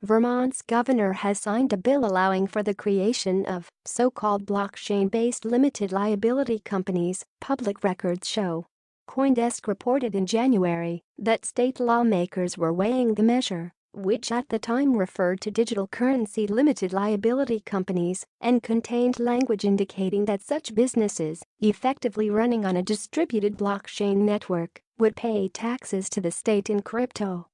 Vermont's governor has signed a bill allowing for the creation of so-called blockchain-based limited liability companies, public records show. CoinDesk reported in January that state lawmakers were weighing the measure, which at the time referred to digital currency limited liability companies and contained language indicating that such businesses, effectively running on a distributed blockchain network, would pay taxes to the state in crypto.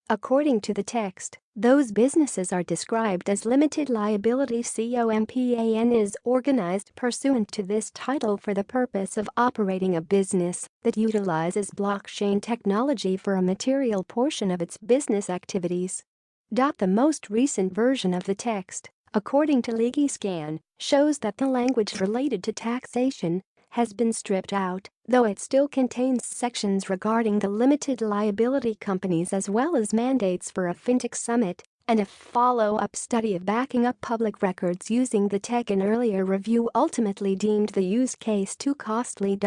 According to the text, those businesses are described as limited liability. COMPAN is organized pursuant to this title for the purpose of operating a business that utilizes blockchain technology for a material portion of its business activities. The most recent version of the text, according to LegalScan, shows that the language related to taxation has been stripped out, though it still contains sections regarding the limited liability companies as well as mandates for a fintech summit and a follow-up study of backing up public records using the tech. An earlier review ultimately deemed the use case too costly.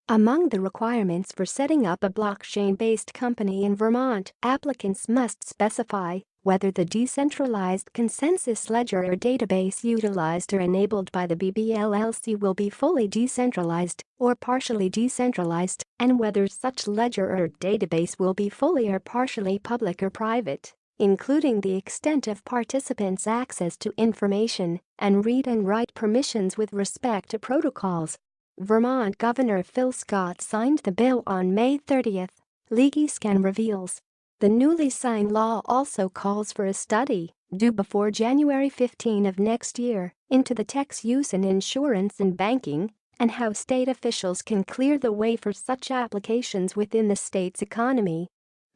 Among the requirements for setting up a blockchain-based company in Vermont, applicants must specify whether the decentralized consensus ledger or database utilized or enabled by the BBLLC will be fully decentralized or partially decentralized, and whether such ledger or database will be fully or partially public or private, including the extent of participants' access to information and read and write permissions with respect to protocols. Vermont Governor Phil Scott signed the bill on May 30, LegalScan reveals. The newly signed law also calls for a study, due before January 15 of next year, into the tech's use in insurance and banking and how state officials can clear the way for such applications within the state's economy.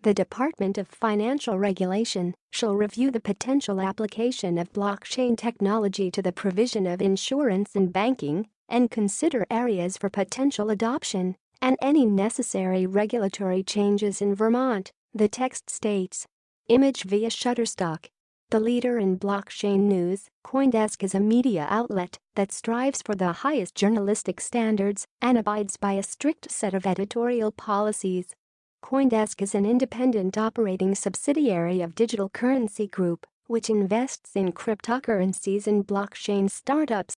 The Department of Financial Regulation shall review the potential application of blockchain technology to the provision of insurance and banking and consider areas for potential adoption and any necessary regulatory changes in Vermont. The text states. Image via Shutterstock. The leader in blockchain news, CoinDesk is a media outlet that strives for the highest journalistic standards and abides by a strict set of editorial policies. CoinDesk is an independent operating subsidiary of Digital Currency Group, which invests in cryptocurrencies and blockchain startups.